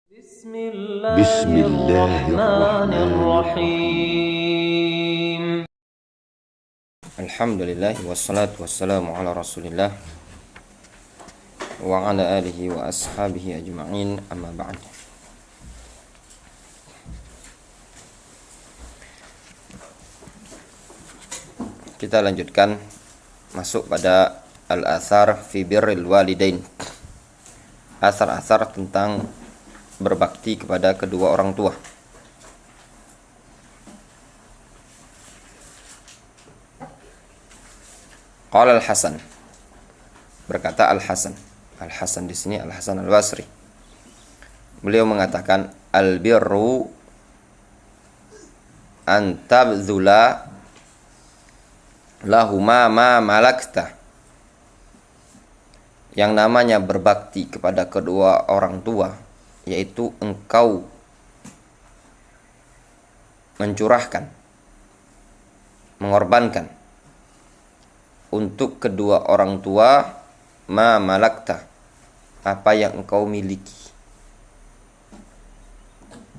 Bismillahirrahmanirrahim. Alhamdulillah wassalatu wassalamu ala Rasulillah wa ala alihi wa ashabihi ajma'in, amma ba'd. Kita lanjutkan masuk pada al-athar fi birril walidain. Asar-asar tentang berbakti kepada kedua orang tua. Qala Al-Hasan, berkata Al-Hasan. Al-Hasan di sini Al-Hasan Al-Basri. Beliau mengatakan al-birru an tabdzula lahuma ma malakta. Yang namanya berbakti kepada kedua orang tua, yaitu engkau mencurahkan, mengorbankan untuk kedua orang tua ma malakta, apa yang engkau miliki.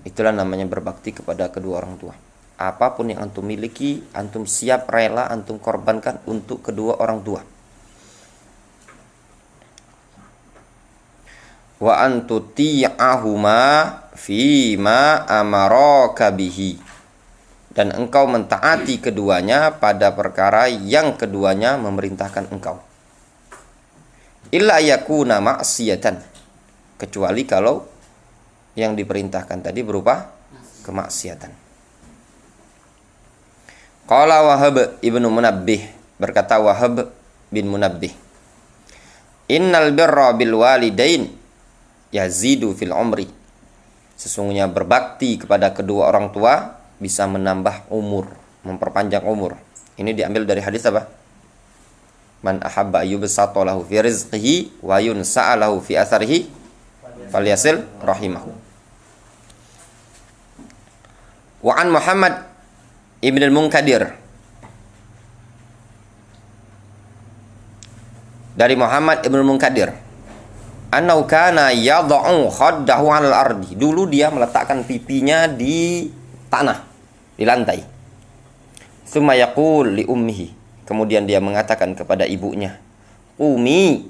Itulah namanya berbakti kepada kedua orang tua. Apapun yang antum miliki, antum siap rela antum korbankan untuk kedua orang tua. Wa antuti'ahuma fima amaraka bihi, dan engkau mentaati keduanya pada perkara yang keduanya memerintahkan engkau. Illa yakuna ma'siyatan, kecuali kalau yang diperintahkan tadi berupa kemaksiatan. Qala Wahab ibnu Munabbih, berkata Wahab bin Munabbih, innal birra bil walidain yazidu fil umri, sesungguhnya berbakti kepada kedua orang tua bisa menambah umur, memperpanjang umur. Ini diambil dari hadis apa? Man ahabba ayyubsata lahu fi rizqihi wa yunsa'a lahu fi atharihi falyasil rahimahu. Wa an Muhammad ibn al-Munkadir, dari Muhammad ibn al-Munkadir, annahu kana yad'u khaddahu 'alal ardi, dulu dia meletakkan pipinya di tanah, di lantai. Tsumma yaqul li ummihi, kemudian dia mengatakan kepada ibunya, umi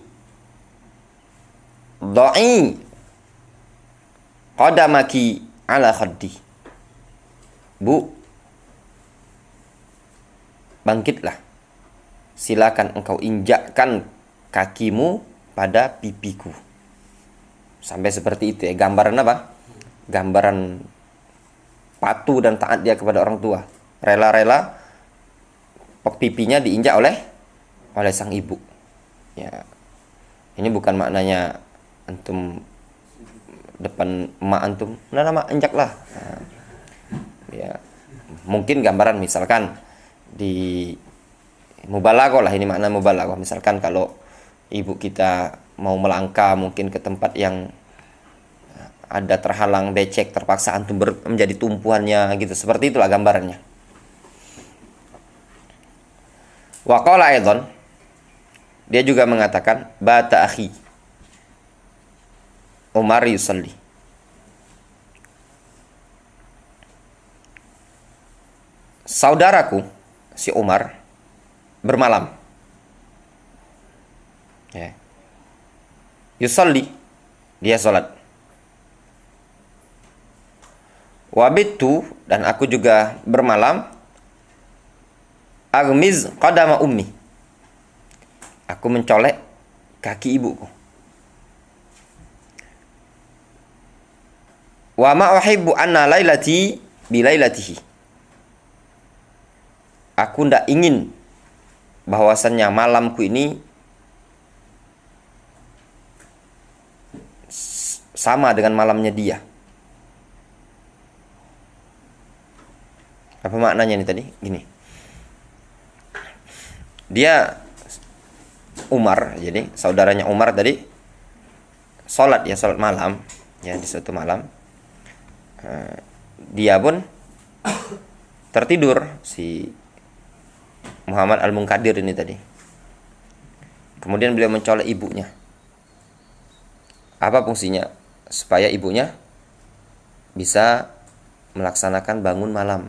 dha'i qadamaki 'ala khaddi, bu, bangkitlah, silakan engkau injakkan kakimu pada pipiku. Sampai seperti itu ya, gambaran apa? Gambaran patuh dan taat dia kepada orang tua. Rela-rela pipinya diinjak oleh sang ibu. Ya. Ini bukan maknanya antum depan emak antum, "Nah, mak, injaklah." Nah, ya. Mungkin gambaran misalkan di mubalaghah lah, ini makna mubalaghah. Misalkan kalau ibu kita mau melangkah mungkin ke tempat yang ada terhalang becek, terpaksa antum menjadi tumpuannya gitu. Seperti itulah gambarannya. Wa qala aidan, dia juga mengatakan bata akhi Umar yusalli, saudaraku si Umar bermalam. Ya. Yusalli, dia salat. Wabitu, dan aku juga bermalam. Aghmiz qadama ummi, aku mencolek kaki ibuku. Wa ma uhibbu anna lailati bilailatihi, aku ndak ingin bahwasannya malamku ini sama dengan malamnya dia. Apa maknanya ini tadi? Gini. Dia Umar, jadi saudaranya Umar tadi salat malam ya, di suatu malam. Dia pun tertidur, si Muhammad Al-Munkadir ini tadi. Kemudian beliau mencolek ibunya. Apa fungsinya? Supaya ibunya bisa melaksanakan bangun malam.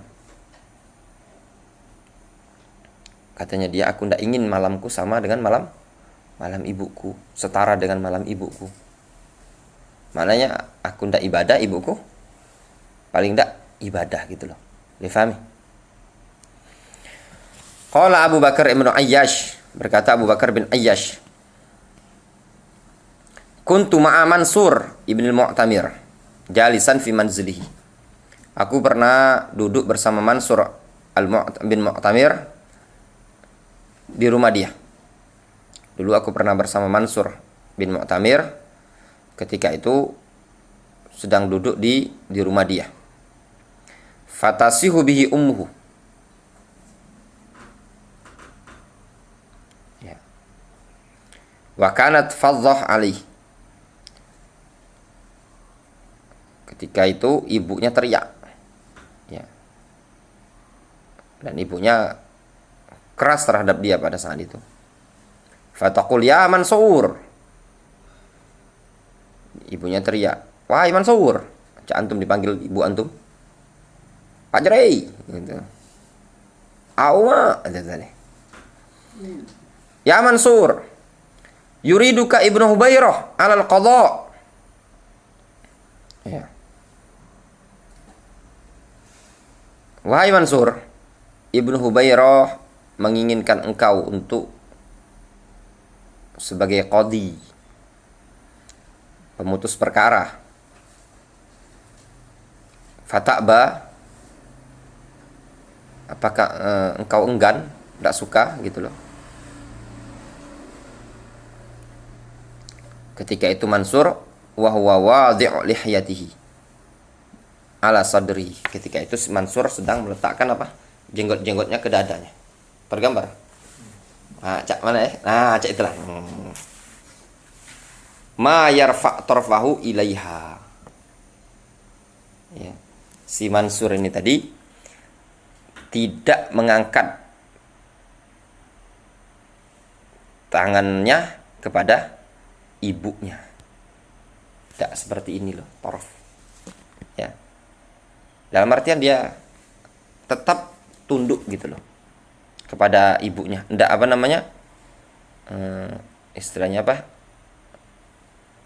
Katanya dia, aku tidak ingin malamku sama dengan malam ibuku, setara dengan malam ibuku. Maknanya aku tidak ibadah, ibuku paling tidak ibadah gitu loh. Difahami? Qala Abu Bakar ibn Ayyash, berkata Abu Bakar bin Ayyash, kuntu ma'a Mansur ibn al-Mu'tamir jalisan fi manzilihi. Aku pernah duduk bersama Mansur bin Mu'tamir di rumah dia. Dulu aku pernah bersama Mansur bin Mu'tamir, ketika itu sedang duduk di rumah dia. Fatasihu bihi ummuhu. Ya. Wa kanat fadhah alaihi. Ketika itu ibunya teriak. Ya. Dan ibunya keras terhadap dia pada saat itu. Fataqul ya Mansur. Ibunya teriak, wahai Mansur. Cak antum dipanggil ibu antum. Pak Jerai gitu. Auma ada tadi. Ya Mansur. Yuriduka Ibnu Hubairah 'alal qadha. Ya. Wahai Mansur, Ibnu Hubairah menginginkan engkau untuk sebagai qadhi, pemutus perkara. Fata'ba, apakah engkau enggan, tidak suka gitu loh. Ketika itu Mansur wa huwa wadhi'u lihyatihi ala sadri. Ketika itu Mansur sedang meletakkan apa? Jenggot-jenggotnya ke dadanya. Tergambar? Nah, cak mana ya? Nah, cak itulah. Ma yarfa' tarfahu ilaiha. Ya. Si Mansur ini tadi tidak mengangkat tangannya kepada ibunya. Tidak seperti ini loh, taraf. Ya. Dalam artian dia tetap tunduk gitu loh kepada ibunya. Ndak apa namanya, istilahnya apa,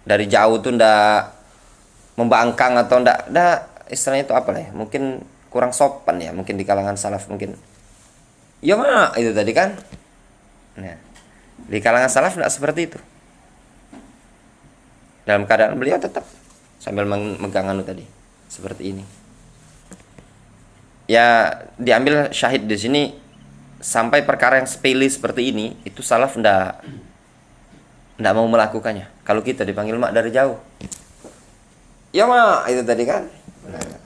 dari jauh tuh ndak membangkang atau ndak istilahnya itu apa lah ya, mungkin kurang sopan ya, mungkin di kalangan salaf mungkin ya mak itu tadi kan. Nah, di kalangan salaf ndak seperti itu. Dalam keadaan beliau tetap sambil memegang anu tadi seperti ini. Ya diambil syahid di sini, sampai perkara yang sepele seperti ini itu salaf ndak mau melakukannya. Kalau kita dipanggil mak dari jauh, ya mak itu tadi kan. Nah,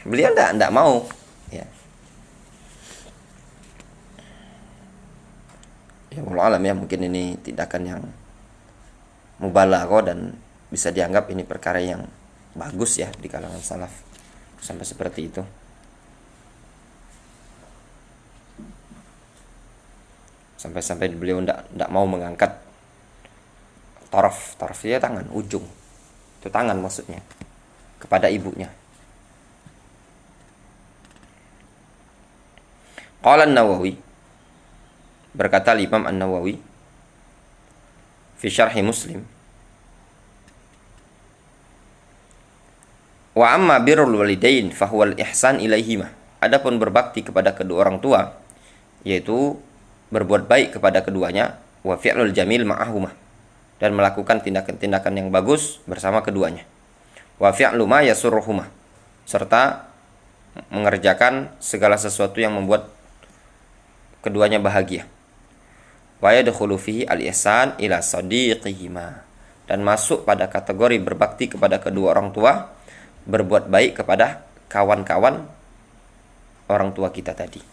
beliau ndak mau. Ya. Ya wallahu alam ya, mungkin ini tindakan yang mubalaghah dan bisa dianggap ini perkara yang bagus ya di kalangan salaf sampai seperti itu. Sampai-sampai beliau ndak mau mengangkat taraf ya tangan, ujung itu tangan maksudnya kepada ibunya. Qala An-Nawawi, berkata Imam An-Nawawi fi syarhi Muslim, wa amma birrul walidain fahuwal ihsan ilaihima. Adapun berbakti kepada kedua orang tua yaitu berbuat baik kepada keduanya, wa fi'lul jamil ma'ahuma, dan melakukan tindakan-tindakan yang bagus bersama keduanya, wa fi'lu ma yasurruhuma, serta mengerjakan segala sesuatu yang membuat keduanya bahagia. Wa yadkhulu fihi al-ihsan ila sadiqihima, dan masuk pada kategori berbakti kepada kedua orang tua, berbuat baik kepada kawan-kawan orang tua kita tadi.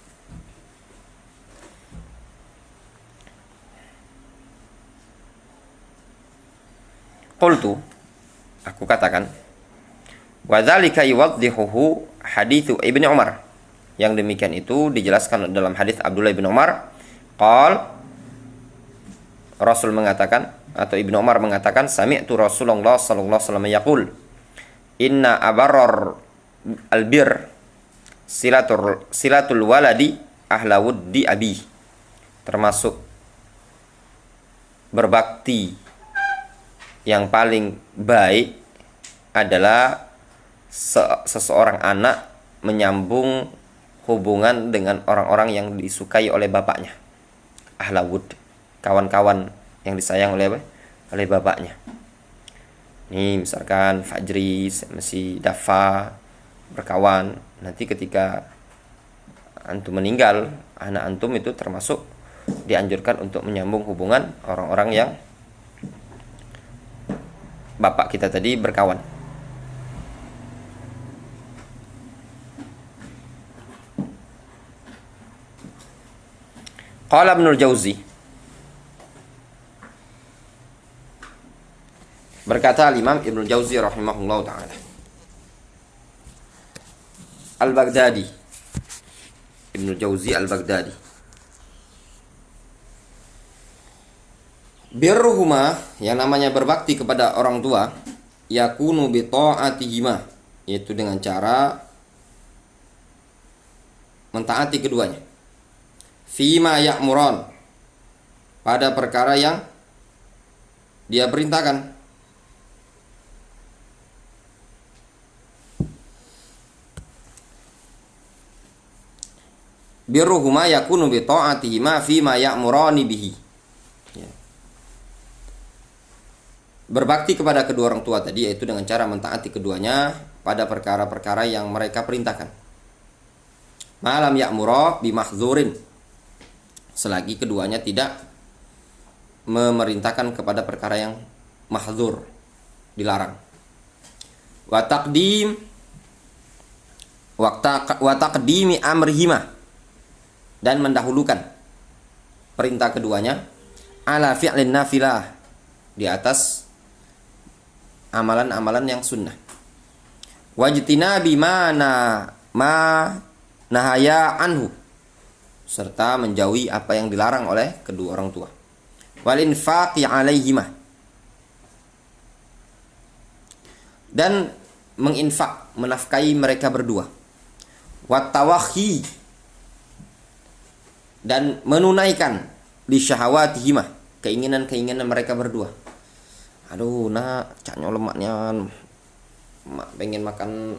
Qultu, aku katakan, wa dzalika yuwaddihuhu haditsu Ibnu Umar. Yang demikian itu dijelaskan dalam hadis Abdullah bin Umar. Qal, Rasul mengatakan, atau Ibnu Umar mengatakan, sami'tu Rasulullah sallallahu alaihi wasallam yaqul, Inna abaror albir silatul waladi ahla wuddi abi. Termasuk berbakti yang paling baik adalah seseorang anak menyambung hubungan dengan orang-orang yang disukai oleh bapaknya. Ahla wud, kawan-kawan yang disayang oleh bapaknya. Nih misalkan Fajri masih Dafa berkawan, nanti ketika antum meninggal, anak antum itu termasuk dianjurkan untuk menyambung hubungan orang-orang yang bapak kita tadi berkawan. Qala Ibnul Jauzi, berkata Imam Ibnul Jauzi rahimahullah ta'ala, Al-Baghdadi, Ibnul Jauzi Al-Baghdadi, birruhuma, yang namanya berbakti kepada orang tua, yakunu bi ta'atihima, yaitu dengan cara mentaati keduanya, fima ya'muran, pada perkara yang dia perintahkan. Birruhuma yakunu bi ta'atihima fima ya'murani bihi. Ya. Berbakti kepada kedua orang tua tadi yaitu dengan cara mentaati keduanya pada perkara-perkara yang mereka perintahkan. Malam ya'mura bi mahzurin, selagi keduanya tidak memerintahkan kepada perkara yang mahzur, dilarang. Wa taqdimi amrihima, dan mendahulukan perintah keduanya ala fi'lin nafilah, di atas amalan-amalan yang sunnah. Wajtinabi ma nahaya anhu, serta menjauhi apa yang dilarang oleh kedua orang tua. Wal infaqi alaihima, dan menginfak, menafkahi mereka berdua. Wat tawakhi, dan menunaikan li syahawatihima, keinginan-keinginan mereka berdua. Aduh nak, caknya lemaknya, mak pengen makan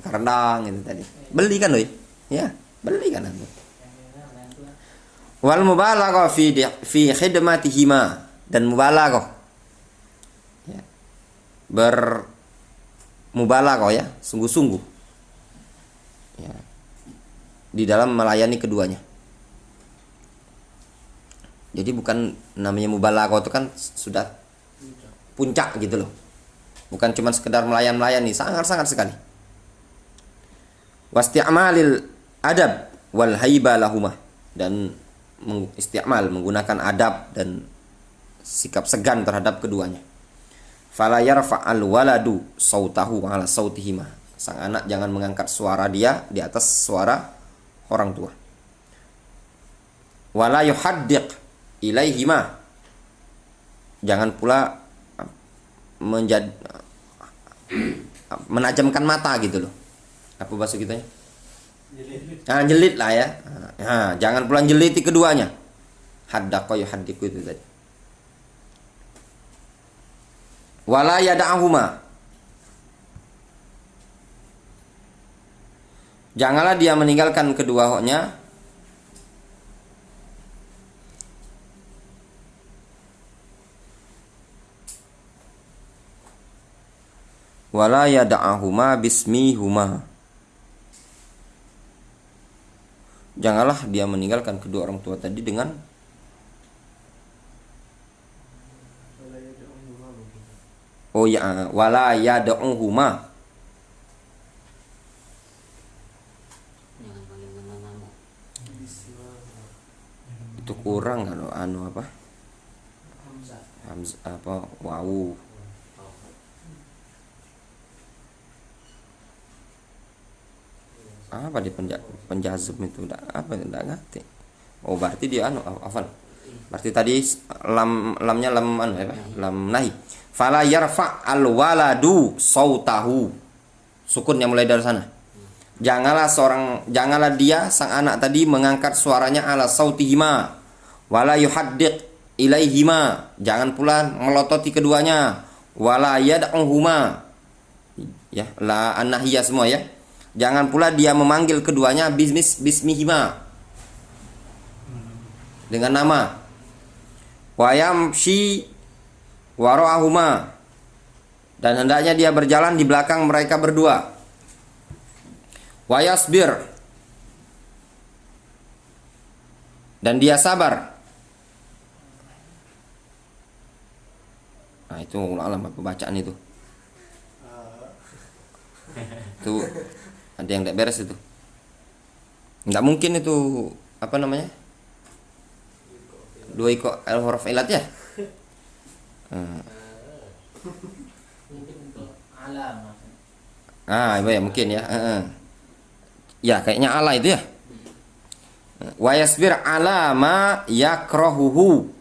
rendang itu tadi. Beli kan doi? Ya, beli kan aku. Wal mubalaghah fi khidmatihima, dan mubalaghah, ya, bermubalaghah, ya, sungguh-sungguh, ya, di dalam melayani keduanya. Jadi bukan namanya mubalaghah itu kan sudah puncak gitu loh. Bukan cuma sekedar melayani, sangat-sangat sekali. Wasti'malil adab wal haiba lahumah, dan menggunakan adab dan sikap segan terhadap keduanya. Fala yarfa'al waladu sautahu ala sautihima, sang anak jangan mengangkat suara dia di atas suara orang tua. Wala yuhaddiq ilaihima, jangan pula menajamkan mata gitu loh. Apa bahasa kitanya? Jelit lah ya. Nah, jangan pula jeliti keduanya. Haddaqa yuhaddiqu itu tadi. Wala yada'ahuma, janganlah dia meninggalkan keduanya wala yada'ahuma bismihuma, janganlah dia meninggalkan kedua orang tua tadi dengan wala yada'uhuma, itu kurang kalau apa Hamzah apa wawu. Apa di penjazm itu apa enggak ngerti. Oh berarti dia afan Berarti tadi lamnya lam anu ya, lam nahi. Fala yarfa al waladu sautahu. Sukunnya mulai dari sana. Janganlah dia sang anak tadi mengangkat suaranya ala sautihima. Wala yuhaddiq ilaihima. Jangan pula melototi keduanya. Wala yad'uhuma. Ya, la annahiyah semua ya. Jangan pula dia memanggil keduanya bismihima. Dengan nama. Wa yamshi wara'ahuma. Dan hendaknya dia berjalan di belakang mereka berdua. Wa yasbir. Dan dia sabar. Nah, itu alam pembacaan itu. Itu ada yang tidak beres itu. Nggak mungkin itu apa namanya? Dua iko al huruf ilat ya. Mungkin untuk alam. Ya mungkin ya. Ya kayaknya ala itu ya. Wa yasbir ala ma yakrahuhu.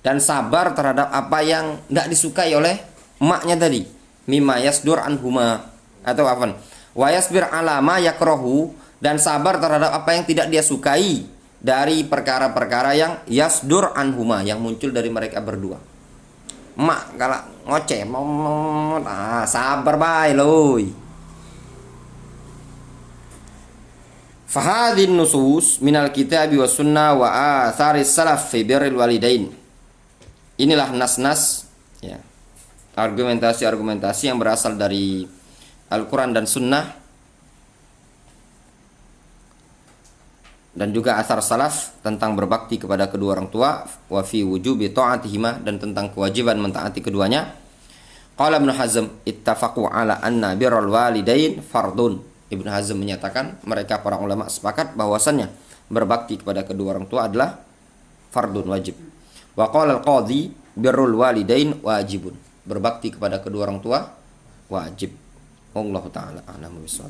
Dan sabar terhadap apa yang tidak disukai oleh emaknya tadi. Mimma yasdur anhuma atau apa? Wa yasbir ala ma yakrahu, dan sabar terhadap apa yang tidak dia sukai dari perkara-perkara yang yasdur anhuma, yang muncul dari mereka berdua. Emak kalau ngoceh, sabar bae loy. Fahadhin nusus minal kitabi was sunnah wa atharis salaf fi birril walidain. Inilah nas-nas ya, argumentasi-argumentasi yang berasal dari Al-Quran dan Sunnah, dan juga asar salaf tentang berbakti kepada kedua orang tua, wa fi wujubi ta'atihima, dan tentang kewajiban mentaati keduanya. Qala Ibnu Hazm ittafaqu ala anna birrul walidain fardun. Ibnu Hazm menyatakan mereka para ulama sepakat bahwasannya berbakti kepada kedua orang tua adalah fardun, wajib. Wa qala al-qadhi birrul walidain wajibun. Berbakti kepada kedua orang tua wajib. Wallahu taala a'lamu bissawab.